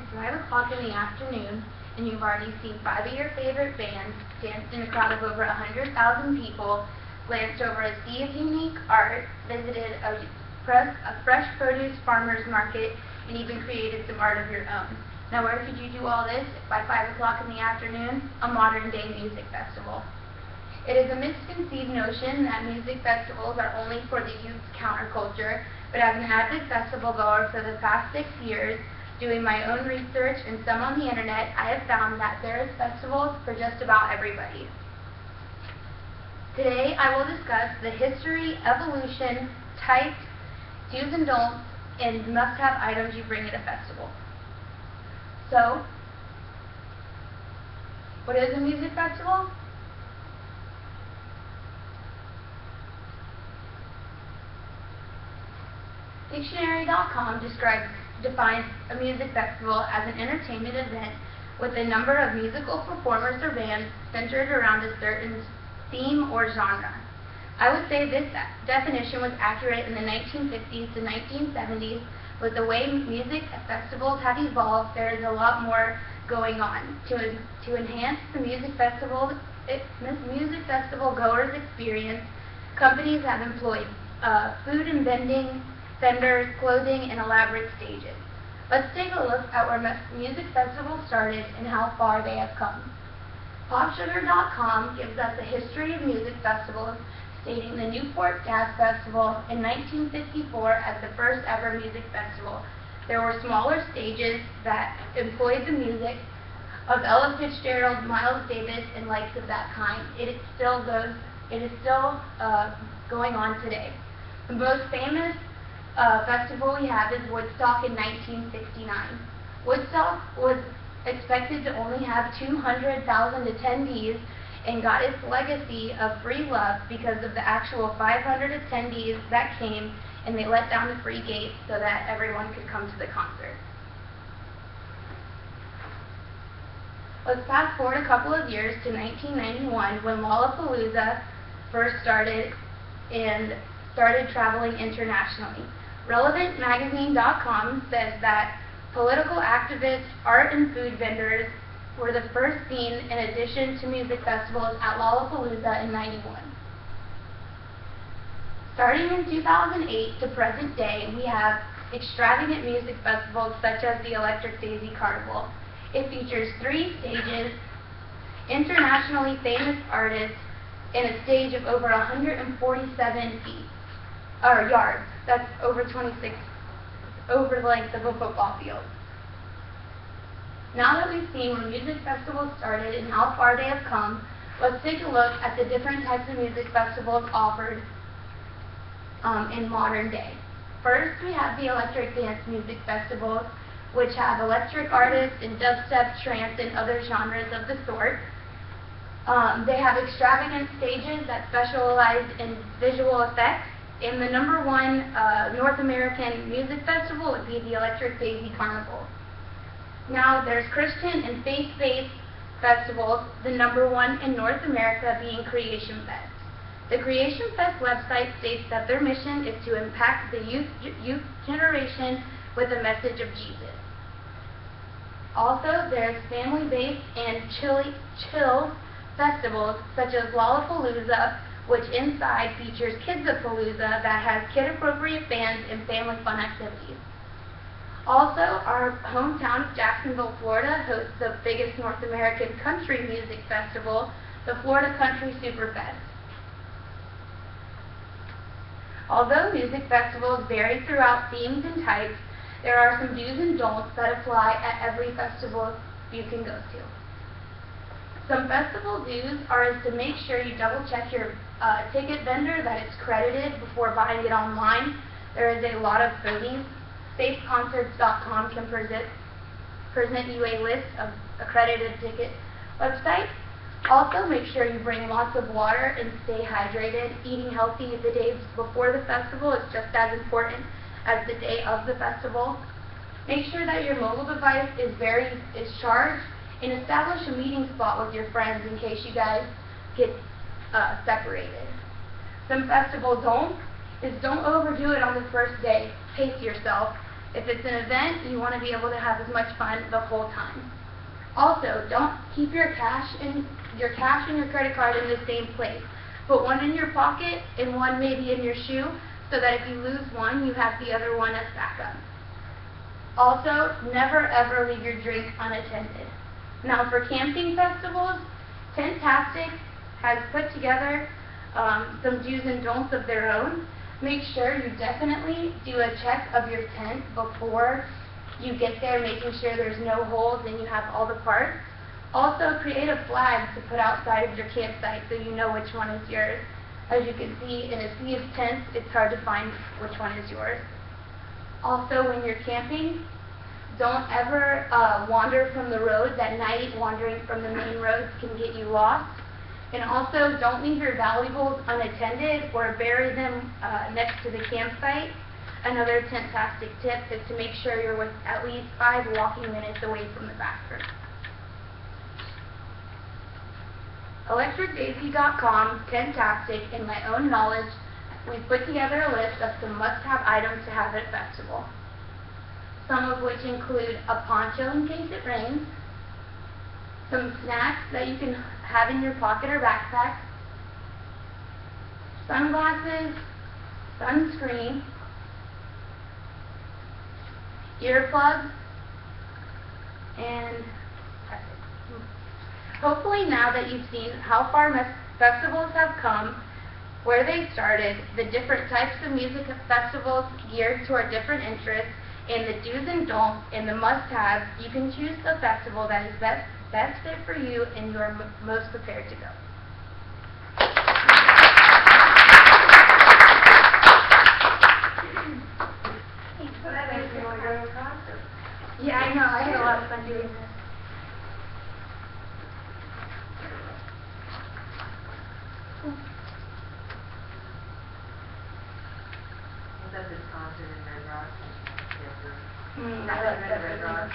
It's 5 o'clock in the afternoon, and you've already seen 5 of your favorite bands, danced in a crowd of over 100,000 people, glanced over a sea of unique art, visited a fresh produce farmer's market, and even created some art of your own. Now, where could you do all this by 5 o'clock in the afternoon? A modern-day music festival. It is a misconceived notion that music festivals are only for the youth's counterculture, but as an avid festival goer for the past 6 years, doing my own research and some on the internet, I have found that there is festivals for just about everybody. Today, I will discuss the history, evolution, types, do's and don'ts, and must-have items you bring at a festival. So, what is a music festival? Dictionary.com defines a music festival as an entertainment event with a number of musical performers or bands centered around a certain theme or genre. I would say this definition was accurate in the 1950s to 1970s. With the way music festivals have evolved, there is a lot more going on. To enhance the music festival goers' experience, companies have employed food and vendors, clothing, and elaborate stages. Let's take a look at where music festivals started and how far they have come. PopSugar.com gives us a history of music festivals, stating the Newport Jazz Festival in 1954 as the first ever music festival. There were smaller stages that employed the music of Ella Fitzgerald, Miles Davis, and likes of that kind. It is still going on today. The most famous festival we have is Woodstock in 1969. Woodstock was expected to only have 200,000 attendees and got its legacy of free love because of the actual 500 attendees that came, and they let down the free gates so that everyone could come to the concert. Let's fast forward a couple of years to 1991 when Lollapalooza first started and started traveling internationally. RelevantMagazine.com says that political activists, art and food vendors were the first seen in addition to music festivals at Lollapalooza in '91. Starting in 2008 to present day, we have extravagant music festivals such as the Electric Daisy Carnival. It features 3 stages, internationally famous artists, and a stage of over 147 yards. That's over 26, over the length of a football field. Now that we've seen where music festivals started and how far they have come, let's take a look at the different types of music festivals offered in modern day. First, we have the electric dance music festivals, which have electric artists in dubstep, trance, and other genres of the sort. They have extravagant stages that specialize in visual effects, and the #1 North American music festival would be the Electric Daisy Carnival. Now, there's Christian and faith-based festivals, the #1 in North America being Creation Fest. The Creation Fest website states that their mission is to impact the youth generation with a message of Jesus. Also, there's family-based and chill festivals such as Lollapalooza, which inside features Kids-a-Palooza that has kid-appropriate bands and family fun activities. Also, our hometown of Jacksonville, Florida hosts the biggest North American country music festival, the Florida Country Superfest. Although music festivals vary throughout themes and types, there are some do's and don'ts that apply at every festival you can go to. Some festival do's are to make sure you double check your ticket vendor that it's credited before buying it online. There is a lot of phonies. SafeConcerts.com can present you a list of accredited ticket websites. Also, make sure you bring lots of water and stay hydrated. Eating healthy the day before the festival is just as important as the day of the festival. Make sure that your mobile device is charged, and establish a meeting spot with your friends in case you guys get separated. Some festival don'ts is don't overdo it on the first day. Pace yourself. If it's an event, you want to be able to have as much fun the whole time. Also, don't keep your cash and your credit card in the same place. Put one in your pocket and one maybe in your shoe, so that if you lose one, you have the other one as backup. Also, never ever leave your drink unattended. Now for camping festivals, Tent-tastic has put together some do's and don'ts of their own. Make sure you definitely do a check of your tent before you get there, making sure there's no holes and you have all the parts. Also, create a flag to put outside of your campsite so you know which one is yours. As you can see, in a sea of tents, it's hard to find which one is yours. Also, when you're camping, don't ever wander from the roads at night. Wandering from the main roads can get you lost. And also, don't leave your valuables unattended or bury them next to the campsite. Another Tent-tastic tip is to make sure you're with at least 5 walking minutes away from the bathroom. ElectricDaisy.com, Tent-tastic, and my own knowledge, we've put together a list of some must-have items to have at a festival. Some of which include a poncho in case it rains, some snacks that you can have in your pocket or backpack, sunglasses, sunscreen, earplugs, and that's it. Hopefully now that you've seen how far festivals have come, where they started, the different types of music festivals geared toward different interests, and the do's and don'ts and the must-haves, you can choose the festival that is best fit for you and you are most prepared to go. That makes me want to go to a concert. Yeah, I know. I had a lot of fun doing this. Was that this concert in Red Rock? I like that. Red Rock.